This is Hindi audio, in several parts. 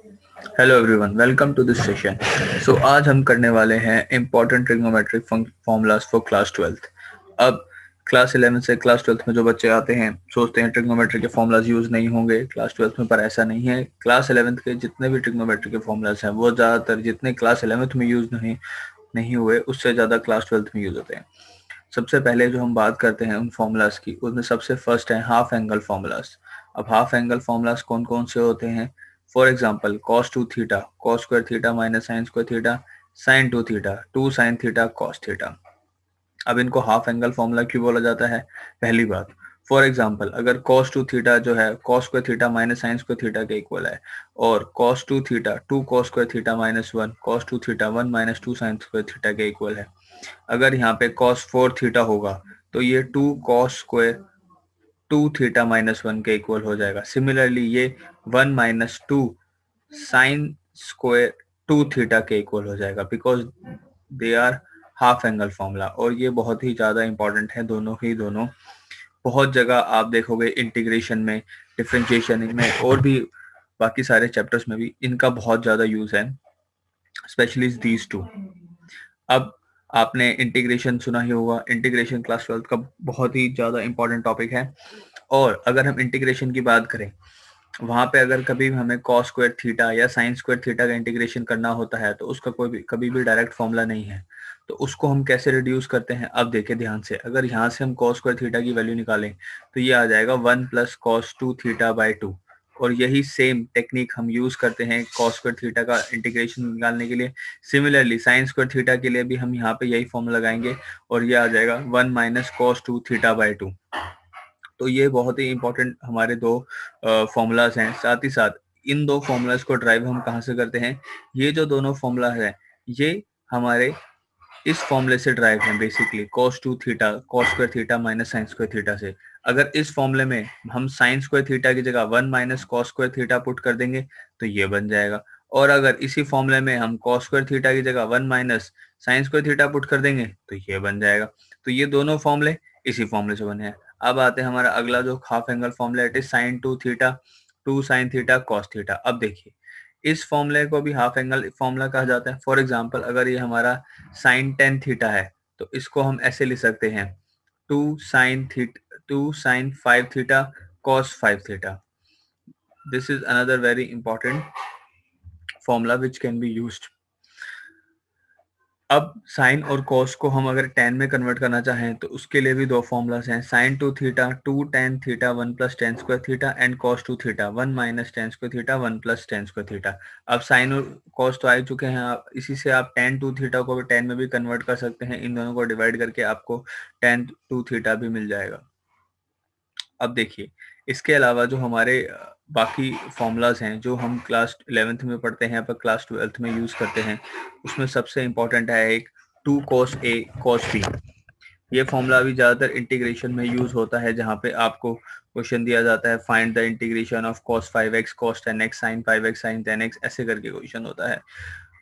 Hello everyone, welcome to this session. आज हम करने वाले हैं important trigonometric formulas for class 12th। अब क्लास 11 से क्लास 12th में जो बच्चे आते हैं सोचते हैं ट्रिग्नोमेट्री के फॉर्मूलाज यूज़ नहीं होंगे क्लास 12th में, पर ऐसा नहीं है। क्लास 11th के जितने भी ट्रिग्नोमेट्री के फॉर्मूलाज हैं वो ज़्यादातर जितने क्लास 11th में यूज़ नहीं हुए उससे ज़्यादा क्लास 12th में यूज़ होते हैं। सबसे पहले जो हम बात करते हैं उन फॉर्मूलाज की, उसमें सबसे फर्स्ट है हाफ एंगल फॉर्मूलाज। अब हाफ एंगल फॉर्मूलाज कौन कौन से होते हैं? For example cos 2 theta, cos square theta minus sine square theta, sin 2 theta, 2 sin theta cos theta. अब इनको हाफ एंगल फॉर्मूला क्यों बोला जाता है? पहली बात, फॉर एग्जाम्पल अगर cos 2 थीटा जो है cos square theta minus sine square theta के इक्वल है, और cos 2 theta 2 cos square theta minus 1 cos 2 theta 1 minus 2 sin square theta के इक्वल है। अगर यहाँ पे cos 4 थीटा होगा तो ये 2 cos स्क्वायर 2 थीटा माइनस 1 के इक्वल हो जाएगा। सिमिलरली ये 1 माइनस 2 साइन स्क्वायर 2 थीटा के इक्वल हो जाएगा, because they are half angle formula. और ये बहुत ही ज़्यादा इंपॉर्टेंट है, दोनों बहुत जगह आप देखोगे इंटीग्रेशन में, डिफरेंशिएशन में, और भी बाकी सारे चैप्टर्स में भी इनका बहुत ज़्यादा यूज़ है, स्पेशली दीज टू। अब आपने इंटीग्रेशन सुना ही होगा, इंटीग्रेशन क्लास 12 का बहुत ही ज़्यादा इंपॉर्टेंट टॉपिक है। और अगर हम इंटीग्रेशन की बात करें, वहां पे अगर कभी हमें cos स्क्वायर थीटा या sin स्क्वायर थीटा का इंटीग्रेशन करना होता है तो उसका कभी भी डायरेक्ट फॉर्मूला नहीं है। तो उसको हम कैसे रिड्यूस करते हैं? अब देखिए ध्यान से, अगर यहाँ से हम cos स्क्वायर थीटा की वैल्यू निकालें तो ये आ जाएगा 1 प्लस cos 2 थीटा बाई 2। और यही सेम टेक्निक हम यूज करते हैं cos स्क्वायर थीटा का इंटीग्रेशन निकालने के लिए। सिमिलरली sin स्क्वायर थीटा के लिए भी हम यहाँ पे यही फॉर्मूला लगाएंगे और ये आ जाएगा 1 माइनस cos 2 थीटा बाई 2। तो ये बहुत ही इंपॉर्टेंट हमारे दो फॉर्मूलाज हैं। साथ ही साथ इन दो फॉर्मूलाज को ड्राइव हम कहाँ से करते हैं? ये जो दोनों फॉर्मूला है ये हमारे इस फॉर्मूले से ड्राइव है, basically cos 2 theta cos square theta minus sine square theta से। अगर इस फॉर्मूले में हम साइन स्क्वायर थीटा की जगह 1 minus cos square theta put कर देंगे तो ये बन जाएगा। और अगर इसी फॉर्मूले में हम cos स्क्वायर थीटा की जगह 1 minus sine square theta put कर देंगे तो ये बन जाएगा। तो ये दोनों फॉर्मूले इसी फॉर्मूले से बने हैं। अब आते हैं हमारा अगला जो half angle formula, it is sine 2 theta 2 sine theta cos theta. अब देखिए इस फॉर्मूले को भी हाफ एंगल फॉर्मूला कहा जाता है। फॉर एग्जांपल अगर ये हमारा साइन 10 थीटा है तो इसको हम ऐसे लिख सकते हैं 2 sine 5 theta cos 5 theta. This is another very important formula which can be used. अब साइन और कॉस को हम अगर टेन में कन्वर्ट करना चाहें तो उसके लिए भी दो फॉर्मूलाज हैं, sine 2 theta 2 tan theta 1 plus tan square theta, and cos 2 theta 1 minus tan square theta 1 plus tan square theta. अब साइन और कॉस तो आ चुके हैं, आप इसी से आप टेन 2 थीटा को भी टेन में भी कन्वर्ट कर सकते हैं। इन दोनों को डिवाइड करके आपको टेन 2 थीटा भी मिल जाएगा। अब देखिए इसके अलावा जो हमारे बाकी फॉर्मूलाज हैं जो हम क्लास 11th में पढ़ते हैं पर क्लास 12th में यूज करते हैं, उसमें सबसे इंपॉर्टेंट है एक 2 cos a cos b। ये फॉर्मूला भी ज्यादातर इंटीग्रेशन में यूज होता है, जहाँ पे आपको क्वेश्चन दिया जाता है find the integration of cos 5x cos 10x sin 5x sin 10x, ऐसे करके क्वेश्चन होता है।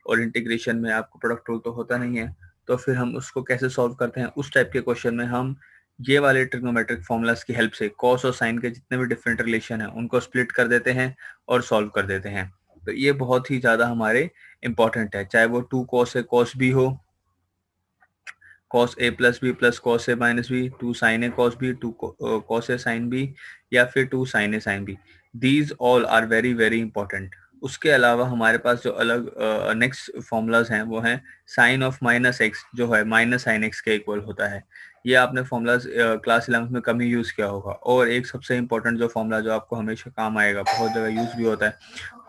और इंटीग्रेशन में आपको प्रोडक्ट रूल तो होता नहीं है, तो फिर हम उसको कैसे सॉल्व करते हैं? उस टाइप के क्वेश्चन में हम ये वाले ट्रिग्नोमेट्रिक फॉर्मूलाज की हेल्प से कॉस और साइन के जितने भी डिफरेंट रिलेशन है उनको स्प्लिट कर देते हैं और सॉल्व कर देते हैं। तो ये बहुत ही ज्यादा हमारे इंपॉर्टेंट है, चाहे वो 2 cos a cos b हो, cos a plus B plus cos a minus B, 2 sin a cos b 2 cos a sin b, या फिर 2 sin a sin b। These all are very very important. उसके अलावा हमारे पास जो अलग नेक्स्ट फॉर्मूलाज हैं वो हैं साइन ऑफ माइनस एक्स, जो है माइनस साइन एक्स के इक्वल होता है। ये आपने फॉर्मूलाज क्लास 11th में कम ही यूज किया होगा। और एक सबसे इंपॉर्टेंट जो फॉर्मूला जो आपको हमेशा काम आएगा, बहुत जगह यूज भी होता है,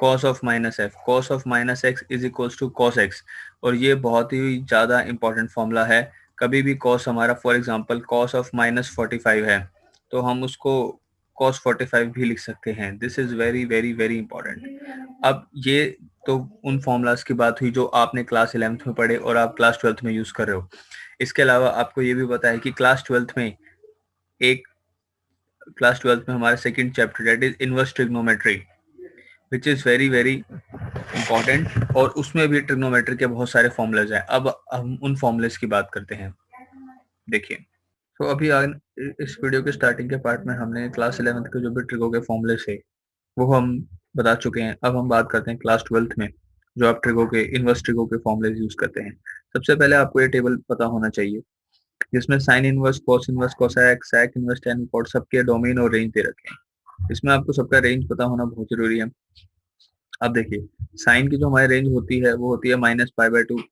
cos of minus F, cos of minus X is equals to cos X. और ये बहुत ही ज्यादा इंपॉर्टेंट फॉर्मूला है। कभी भी cos हमारा, for example cos of minus 45 है तो हम उसको cos 45 भी लिख सकते हैं। This is very very very important. अब ये तो उन फॉर्मूलाज की बात हुई जो आपने क्लास 11th में पढ़े और आप क्लास 12th में यूज कर रहे हो। इसके अलावा आपको ये भी पता है कि क्लास 12th में एक क्लास 12th में हमारा second chapter that is inverse trigonometry, which is very very important. और उसमें भी ट्रिग्नोमेट्री के बहुत सारे फॉर्मूलेज हैं। अब हम उन फॉर्मूलेज की बात करते हैं। देखिए, तो अभी इस वीडियो के स्टार्टिंग के पार्ट में हमने क्लास 11th के जो भी ट्रिगो के फॉर्मूले थे वो हम बता चुके हैं। अब हम बात करते हैं क्लास 12th में जो आप ट्रिगो के इनवर्स ट्रिगो के फॉर्मूलेज यूज करते हैं। सबसे पहले आपको ये टेबल पता होना चाहिए जिसमें sine inverse, cos inverse, cosec, sec inverse, tan inverse सबके डोमेन और रेंज दे रखे हैं। इसमें आपको सबका रेंज पता होना बहुत जरूरी है। अब देखिए, साइन की जो हमारी रेंज होती है वो होती है -π/2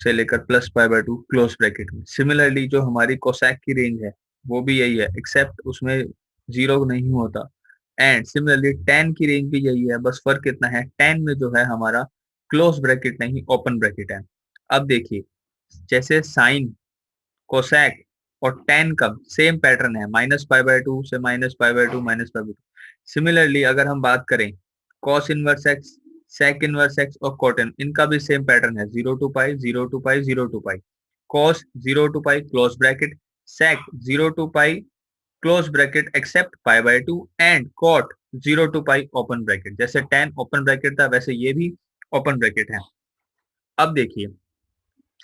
से लेकर +π/2 क्लोज ब्रैकेट में। सिमिलरली जो हमारी कोसैक की रेंज है वो भी यही है, एक्सेप्ट उसमें जीरो नहीं होता। एंड सिमिलरली tan की रेंज भी यही है, बस फर्क कितना है, tan में जो है हमारा क्लोज ब्रैकेट नहीं ओपन ब्रैकेट है। अब देखिए, जैसे साइन, कोसैक और tan का सेम पैटर्न है, -π/2 से -π/2 -π/2। सिमिलरली अगर हम बात करें cos inverse x, sec inverse x और cot इनका भी सेम पैटर्न है, 0 to π, 0 to π, 0 to π। cos 0 to π close bracket, sec 0 to π close bracket except π/2 and cot 0 to π open bracket. जैसे tan ओपन ब्रैकेट था वैसे ये भी ओपन ब्रैकेट है। अब देखिए,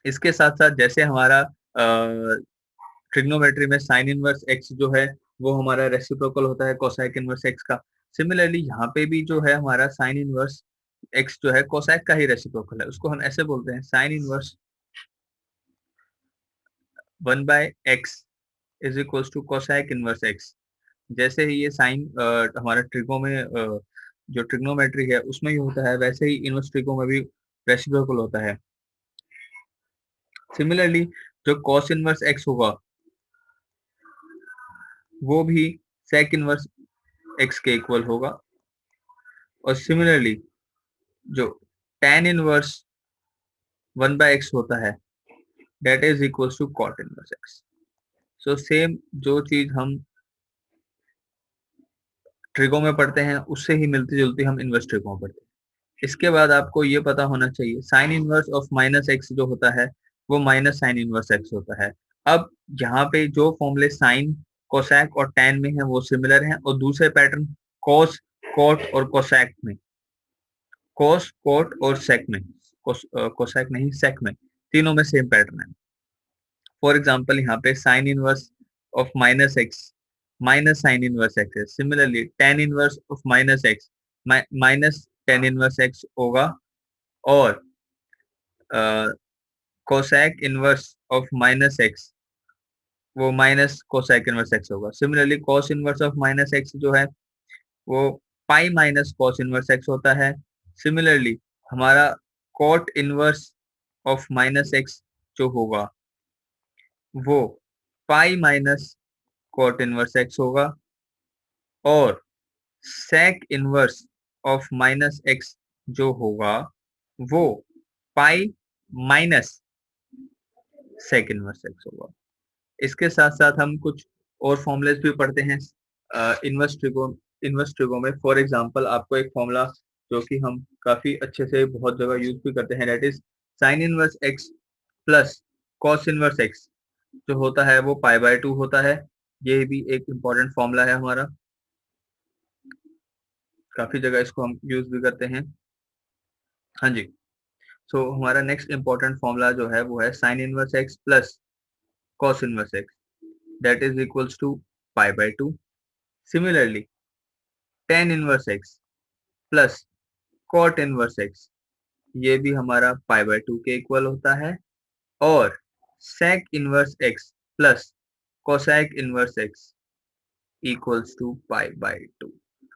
इसके साथ साथ जैसे हमारा ट्रिग्नोमेट्री में साइन इनवर्स एक्स जो है वो हमारा रेसिप्रोकल होता है कोसैक इनवर्स एक्स का। सिमिलरली यहाँ पे भी जो है हमारा साइन इनवर्स एक्स जो है कोसैक का ही रेसिप्रोकल है, उसको हम ऐसे बोलते हैं sine inverse 1/x is equals to cosec inverse X. जैसे ही ये साइन हमारा ट्रिगो में जो ट्रिग्नोमेट्री है उसमें ही होता है, वैसे ही इनवर्स ट्रिगो में भी रेसिप्रोकल होता है। सिमिलरली जो कॉस इनवर्स एक्स होगा वो भी सेक इनवर्स एक्स के इक्वल होगा। और सिमिलरली जो tan इनवर्स 1/x होता है that is equals to cot inverse x। So same जो चीज हम ट्रिगो में पढ़ते हैं उससे ही मिलती जुलती हम इनवर्स ट्रिगो में पढ़ते हैं। इसके बाद आपको ये पता होना चाहिए साइन इनवर्स ऑफ -x जो होता है वो माइनस साइन इनवर्स x होता है। अब यहाँ पे जो फॉर्मूले साइन, कोसैक और tan में है वो सिमिलर हैं, और दूसरे पैटर्न कॉस, कॉट और कोसैक में, कॉस, कॉट और सेक में, कोसैक नहीं सेक में, तीनों में सेम पैटर्न है। फॉर एग्जाम्पल यहाँ पे sine inverse of -x minus sine inverse x है। Similarly tan inverse of -x minus tan inverse x होगा, और कोसैक इनवर्स ऑफ -x वो माइनस कोसैक इनवर्स x होगा। Similarly cos inverse of -x जो है वो pi minus cos inverse x होता है। सिमिलरली हमारा कॉट इनवर्स ऑफ -x जो होगा वो pi minus cot inverse x होगा, और सेक इनवर्स ऑफ -x जो होगा वो pi minus sec inverse x होगा। इसके साथ साथ हम कुछ और फॉर्मूलेस भी पढ़ते हैं इनवर्स ट्रिगो में। फॉर एग्जांपल आपको एक फॉर्मूला जो कि हम काफी अच्छे से बहुत जगह यूज भी करते हैं, that is sine inverse x plus cos inverse x जो होता है वो π/2 होता है। ये भी एक इम्पोर्टेंट फॉर्मूला है हमारा, काफी जगह इसको हम यूज भी करते हैं। हाँ जी। सो हमारा नेक्स्ट इम्पोर्टेंट फॉर्मूला जो है वो है sine inverse x plus cos inverse x that is equals to π/2। Similarly tan inverse x plus cot inverse x ये भी हमारा π/2 के इक्वल होता है, और sec inverse x plus cosec inverse x equals to π/2।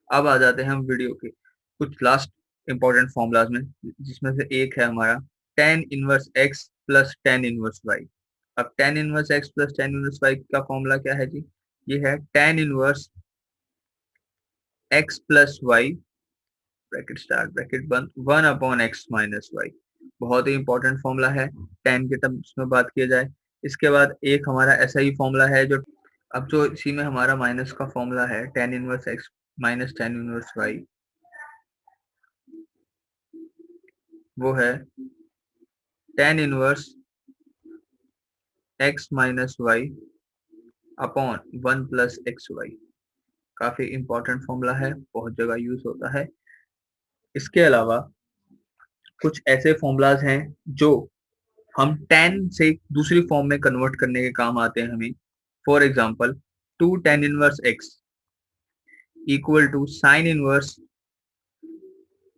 अब आ जाते हैं हम वीडियो के कुछ लास्ट इंपॉर्टेंट फॉर्मूलाज में, जिसमें से एक है हमारा tan inverse x plus tan inverse y। अब tan inverse x plus tan inverse y का फॉर्मूला क्या है जी? ये है tan inverse x plus y bracket start bracket बंद 1/x माइनस y। बहुत ही इंपॉर्टेंट फॉर्मूला है tan के टर्म्स में बात किया जाए। इसके बाद एक हमारा ऐसा ही फॉर्मूला है जो अब जो इसी में हमारा माइनस का फॉर्मूला है tan inverse x minus tan inverse y, वो है tan inverse x minus y upon 1 plus X Y. काफी इंपॉर्टेंट फॉर्मूला है, बहुत जगह यूज होता है। इसके अलावा कुछ ऐसे फॉर्मूलाज हैं जो हम tan से दूसरी फॉर्म में कन्वर्ट करने के काम आते हैं हमें। For example 2 tan inverse x equal to sine inverse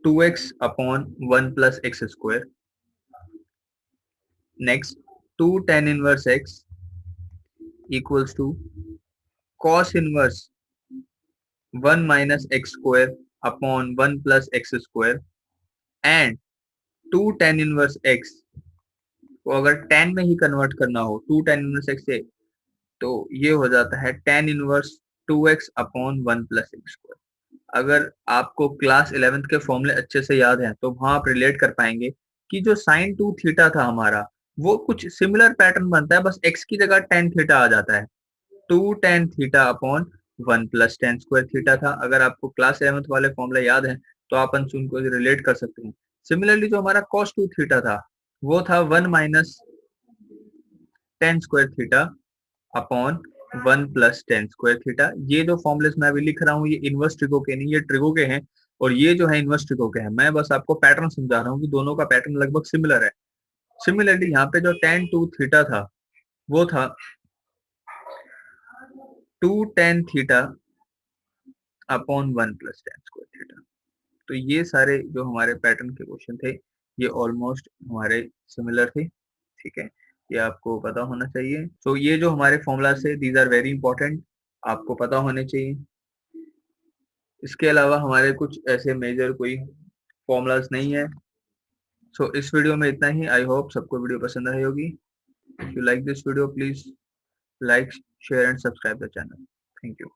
2x upon 1 plus x square. Next, 2 tan inverse x equals to cos inverse 1 minus x square upon 1 plus x square, and 2 tan inverse x को अगर tan में ही कन्वर्ट करना हो 2 tan inverse x से, तो ये हो जाता है tan inverse 2x upon 1 plus x square. अगर आपको क्लास 11th के फॉर्मूले अच्छे से याद हैं तो वहां आप रिलेट कर पाएंगे कि जो sin 2 थीटा था हमारा, वो कुछ सिमिलर पैटर्न बनता है, बस x की जगह tan थीटा आ जाता है. 2 tan theta upon 1 plus tan square theta था. अगर आपको क्लास 11th वाले फॉर्मूले याद हैं तो आप उनको रिलेट कर सकते हैं. सिमिलरली जो हमारा cos 2 थीटा था वो था 1 minus tan square theta upon 1 plus tan square theta. ये जो फॉर्मुलेस मैं अभी लिख रहा हूँ ये इनवर्स ट्रिगो के नहीं, ये ट्रिगो के हैं, और ये जो है इनवर्स ट्रिगो के हैं. मैं बस आपको पैटर्न समझा रहा हूँ कि दोनों का पैटर्न लगभग सिमिलर है. सिमिलरली यहाँ पे जो tan 2 थीटा था वो था 2 tan theta upon 1 plus tan square theta. तो ये सारे जो हमारे पैटर्न के क्वेश्चन थे ये ऑलमोस्ट हमारे सिमिलर थे. ठीक है, ये आपको पता होना चाहिए. तो ये जो हमारे फॉर्मूलास है दीज आर वेरी इंपॉर्टेंट, आपको पता होने चाहिए. इसके अलावा हमारे कुछ ऐसे मेजर कोई फॉर्मूलास नहीं है. सो इस वीडियो में इतना ही. आई होप सबको वीडियो पसंद आई होगी. If you like this video please like, share and subscribe the channel. Thank you.